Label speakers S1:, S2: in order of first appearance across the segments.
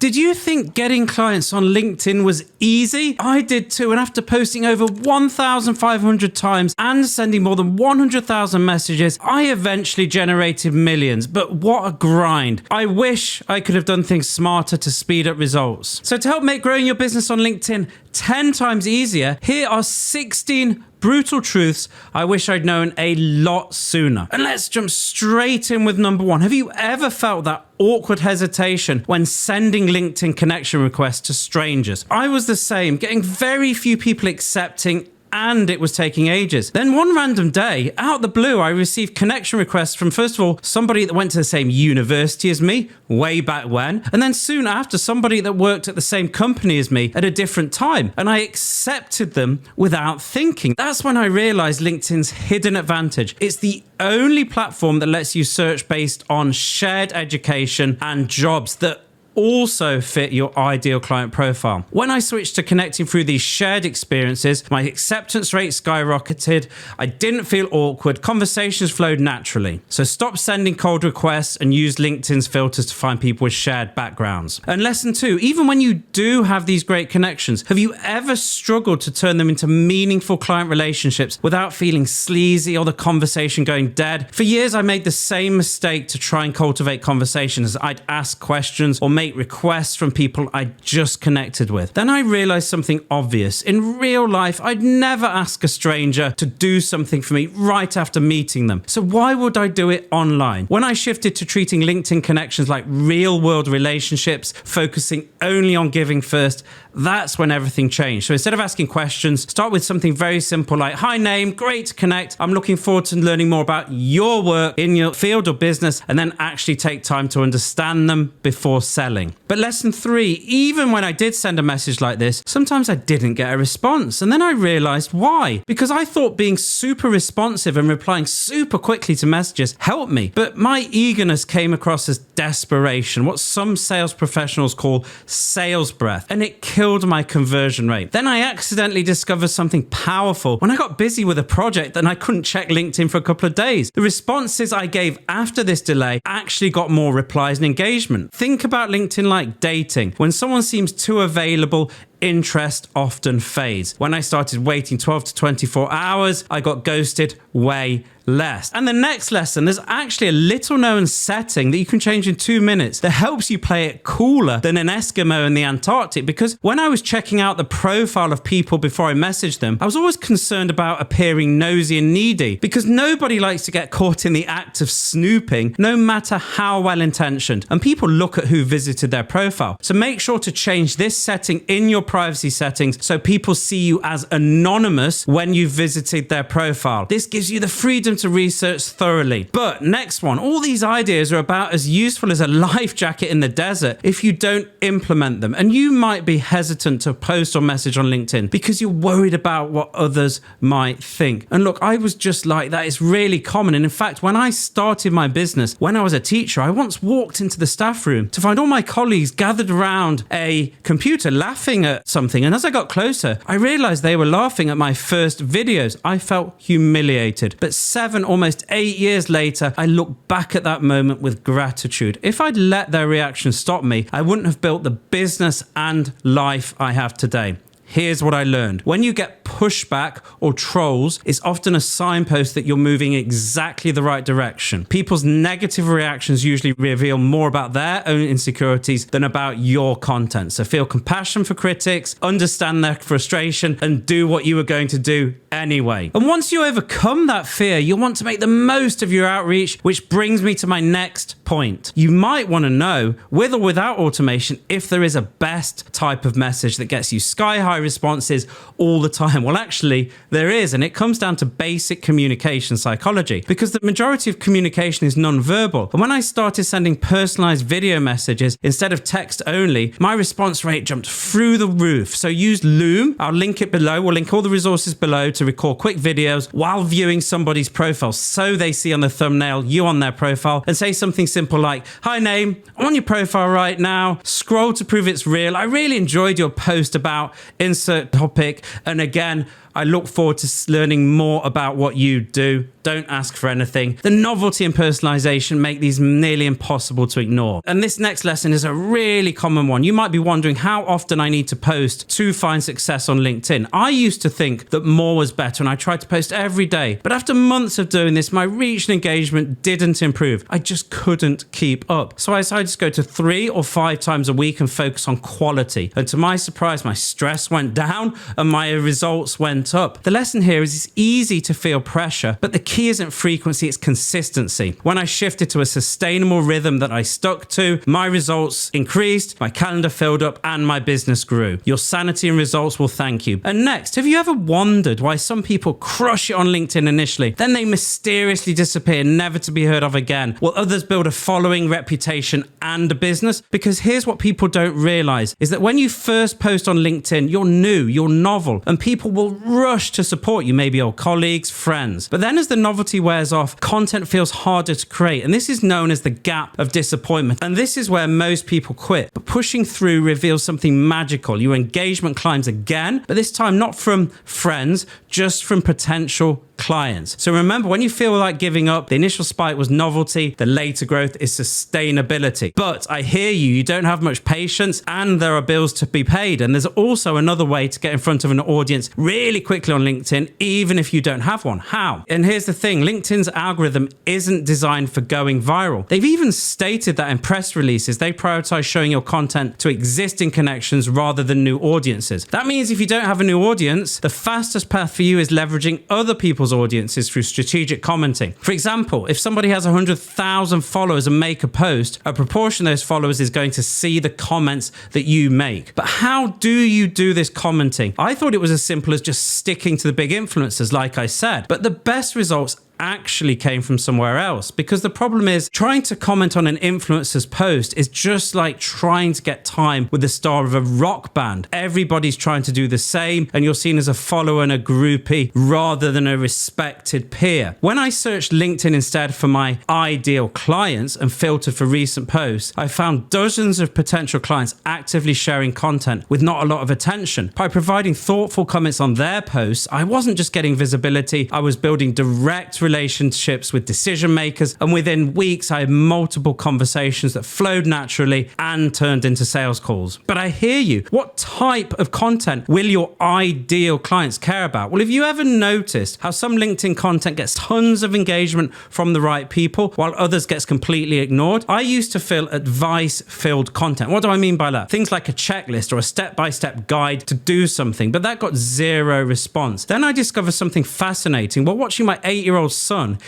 S1: Did you think getting clients on LinkedIn was easy? I did too, and after posting over 1,500 times and sending more than 100,000 messages, I eventually generated millions. But what a grind. I wish I could have done things smarter to speed up results. So to help make growing your business on LinkedIn 10 times easier, here are 16 brutal truths I wish I'd known a lot sooner. And let's jump straight in with number one. Have you ever felt that awkward hesitation when sending LinkedIn connection requests to strangers? I was the same, getting very few people accepting, and it was taking ages. Then one random day, out of the blue, I received connection requests from, first of all, somebody that went to the same university as me, way back when, and then soon after, somebody that worked at the same company as me at a different time, and I accepted them without thinking. That's when I realized LinkedIn's hidden advantage. It's the only platform that lets you search based on shared education and jobs that also fit your ideal client profile. When I switched to connecting through these shared experiences, my acceptance rate skyrocketed. I didn't feel awkward. Conversations flowed naturally. So stop sending cold requests and use LinkedIn's filters to find people with shared backgrounds. And lesson two, even when you do have these great connections, have you ever struggled to turn them into meaningful client relationships without feeling sleazy or the conversation going dead? For years, I made the same mistake to try and cultivate conversations. I'd ask questions or make requests from people I just connected with. Then I realized something obvious. In real life, I'd never ask a stranger to do something for me right after meeting them. So why would I do it online? When I shifted to treating LinkedIn connections like real-world relationships, focusing only on giving first, that's when everything changed. So instead of asking questions, start with something very simple like, hi name, great to connect. I'm looking forward to learning more about your work in your field or business, and then actually take time to understand them before selling. But lesson three, even when I did send a message like this, sometimes I didn't get a response. And then I realized why. Because I thought being super responsive and replying super quickly to messages helped me. But my eagerness came across as desperation, what some sales professionals call sales breath. And it killed my conversion rate. Then I accidentally discovered something powerful when I got busy with a project and I couldn't check LinkedIn for a couple of days. The responses I gave after this delay actually got more replies and engagement. Think about LinkedIn like dating. When someone seems too available, interest often fades. When I started waiting 12 to 24 hours, I got ghosted way less. And the next lesson, there's actually a little known setting that you can change in 2 minutes that helps you play it cooler than an Eskimo in the Antarctic. Because when I was checking out the profile of people before I messaged them, I was always concerned about appearing nosy and needy, because nobody likes to get caught in the act of snooping, no matter how well intentioned. And people look at who visited their profile. So make sure to change this setting in your privacy settings so people see you as anonymous when you visited their profile. This gives you the freedom to research thoroughly. But next one, all these ideas are about as useful as a life jacket in the desert if you don't implement them. And you might be hesitant to post or message on LinkedIn because you're worried about what others might think. And look, I was just like that. It's really common. And in fact, when I started my business, when I was a teacher, I once walked into the staff room to find all my colleagues gathered around a computer laughing at something. And as I got closer, I realized they were laughing at my first videos. I felt humiliated. But 7, almost 8 years later, I look back at that moment with gratitude. If I'd let their reaction stop me, I wouldn't have built the business and life I have today. Here's what I learned. When you get pushback or trolls, it's often a signpost that you're moving exactly the right direction. People's negative reactions usually reveal more about their own insecurities than about your content. So feel compassion for critics, understand their frustration, and do what you were going to do anyway. And once you overcome that fear, you'll want to make the most of your outreach, which brings me to my next point. You might want to know, with or without automation, if there is a best type of message that gets you sky-high responses all the time. Well, actually, there is, and it comes down to basic communication psychology, because the majority of communication is non-verbal. And when I started sending personalized video messages instead of text only, my response rate jumped through the roof. So use Loom. I'll link it below. We'll link all the resources below to record quick videos while viewing somebody's profile, so they see on the thumbnail you on their profile, and say something simple like, hi name, I'm on your profile right now. Scroll to prove it's real. I really enjoyed your post about insert topic. And again, I look forward to learning more about what you do. Don't ask for anything. The novelty and personalization make these nearly impossible to ignore. And this next lesson is a really common one. You might be wondering how often I need to post to find success on LinkedIn. I used to think that more was better and I tried to post every day. But after months of doing this, my reach and engagement didn't improve. I just couldn't keep up. So I decided to go to 3 or 5 times a week and focus on quality. And to my surprise, my stress went down and my results went up. The lesson here is it's easy to feel pressure, but the key isn't frequency, it's consistency. When I shifted to a sustainable rhythm that I stuck to, my results increased, my calendar filled up, and my business grew. Your sanity and results will thank you. And next, have you ever wondered why some people crush it on LinkedIn initially, then they mysteriously disappear, never to be heard of again, while others build a following, reputation, and a business? Because here's what people don't realize, is that when you first post on LinkedIn, you're new, you're novel, and people will rush to support you, maybe old colleagues, friends. But then as the novelty wears off, content feels harder to create, and this is known as the gap of disappointment. And this is where most people quit. But pushing through reveals something magical. Your engagement climbs again, but this time not from friends, just from potential clients. So remember, when you feel like giving up, the initial spike was novelty, the later growth is sustainability. But I hear you don't have much patience and there are bills to be paid. And there's also another way to get in front of an audience really quickly on LinkedIn, even if you don't have one. How? And here's the thing, LinkedIn's algorithm isn't designed for going viral. They've even stated that in press releases, they prioritize showing your content to existing connections rather than new audiences. That means if you don't have a new audience, the fastest path for you is leveraging other people's audiences through strategic commenting. For example, if somebody has 100,000 followers and make a post, a proportion of those followers is going to see the comments that you make. But how do you do this commenting? I thought it was as simple as just sticking to the big influencers, like I said, but the best results actually came from somewhere else, because the problem is trying to comment on an influencer's post is just like trying to get time with the star of a rock band. Everybody's trying to do the same and you're seen as a follower and a groupie rather than a respected peer. When I searched LinkedIn instead for my ideal clients and filtered for recent posts, I found dozens of potential clients actively sharing content with not a lot of attention. By providing thoughtful comments on their posts, I wasn't just getting visibility, I was building direct relationships with decision makers, and within weeks I had multiple conversations that flowed naturally and turned into sales calls. But I hear you. What type of content will your ideal clients care about? Well, have you ever noticed how some LinkedIn content gets tons of engagement from the right people while others gets completely ignored? I used to fill advice-filled content. What do I mean by that? Things like a checklist or a step-by-step guide to do something, but that got zero response. Then I discovered something fascinating. While watching my 8-year-old son,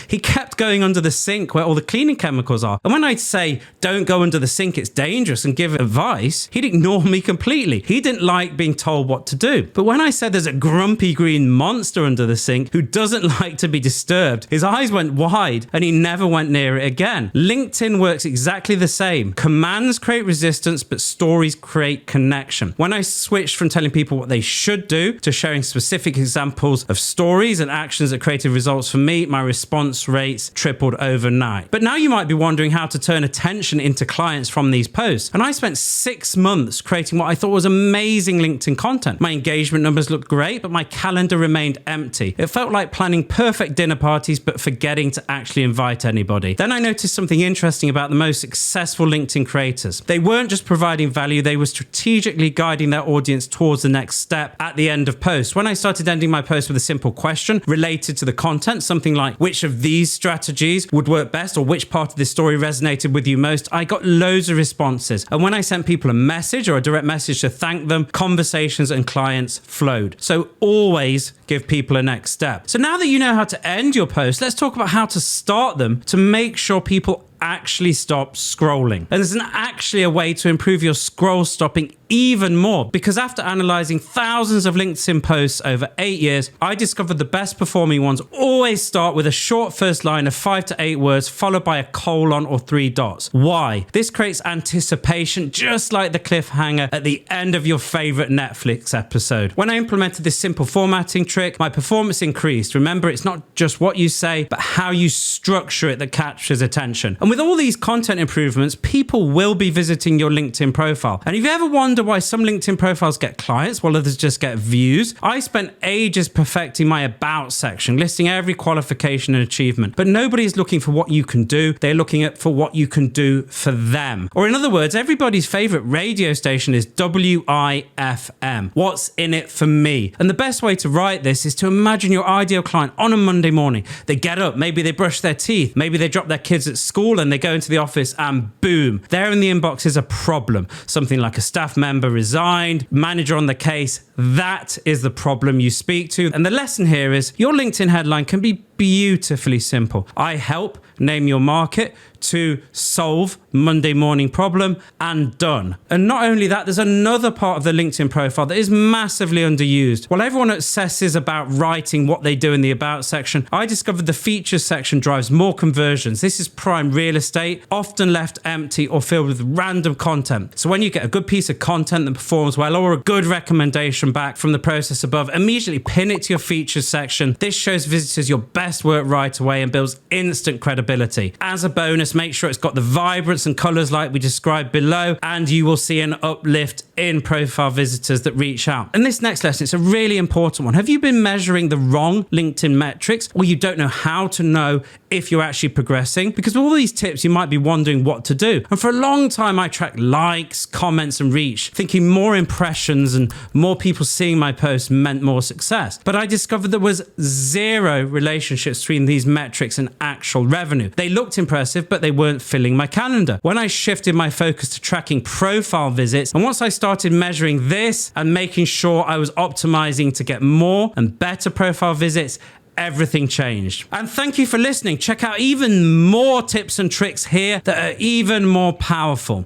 S1: he kept going under the sink where all the cleaning chemicals are. And when I'd say, don't go under the sink, it's dangerous, and give advice, he'd ignore me completely. He didn't like being told what to do. But when I said there's a grumpy green monster under the sink who doesn't like to be disturbed, his eyes went wide and he never went near it again. LinkedIn works exactly the same. Commands create resistance, but stories create connection. When I switched from telling people what they should do to sharing specific examples of stories and actions that created results for me, my response rates tripled overnight. But now you might be wondering how to turn attention into clients from these posts. And I spent 6 months creating what I thought was amazing LinkedIn content. My engagement numbers looked great, but my calendar remained empty. It felt like planning perfect dinner parties, but forgetting to actually invite anybody. Then I noticed something interesting about the most successful LinkedIn creators. They weren't just providing value, they were strategically guiding their audience towards the next step at the end of posts. When I started ending my post with a simple question related to the content, something like which of these strategies would work best or which part of this story resonated with you most, I got loads of responses. And when I sent people a message or a direct message to thank them, conversations and clients flowed. So always give people a next step. So now that you know how to end your post, let's talk about how to start them to make sure people actually stop scrolling. And there's actually a way to improve your scroll stopping even more, because after analyzing thousands of LinkedIn posts over 8 years, I discovered the best performing ones always start with a short first line of 5 to 8 words followed by a colon or 3 dots. Why? This creates anticipation, just like the cliffhanger at the end of your favorite Netflix episode. When I implemented this simple formatting trick, my performance increased. Remember, it's not just what you say, but how you structure it that captures attention. And with all these content improvements, people will be visiting your LinkedIn profile. And if you ever wonder why some LinkedIn profiles get clients while others just get views? I spent ages perfecting my about section, listing every qualification and achievement, but nobody's looking for what you can do. They're looking for what you can do for them. Or in other words, everybody's favorite radio station is WIFM. What's in it for me? And the best way to write this is to imagine your ideal client on a Monday morning. They get up, maybe they brush their teeth, maybe they drop their kids at school and they go into the office and boom, there in the inbox is a problem. Something like a staff member resigned, manager on the case. That is the problem you speak to. And the lesson here is your LinkedIn headline can be beautifully simple. I help, name your market, to solve Monday morning problem, and done. And not only that, there's another part of the LinkedIn profile that is massively underused. While everyone obsesses about writing what they do in the about section, I discovered the features section drives more conversions. This is prime real estate, often left empty or filled with random content. So when you get a good piece of content that performs well or a good recommendation back from the process above, immediately pin it to your features section. This shows visitors your best work right away and builds instant credibility. As a bonus, make sure it's got the vibrance and colors like we described below, and you will see an uplift in profile visitors that reach out. And this next lesson, it's a really important one. Have you been measuring the wrong LinkedIn metrics, or you don't know how to know if you're actually progressing? Because with all these tips, you might be wondering what to do. And for a long time, I tracked likes, comments, and reach, thinking more impressions and more people seeing my posts meant more success. But I discovered there was zero relationships between these metrics and actual revenue. They looked impressive, but they weren't filling my calendar. When I shifted my focus to tracking profile visits, and once I started measuring this and making sure I was optimizing to get more and better profile visits, everything changed. And thank you for listening. Check out even more tips and tricks here that are even more powerful.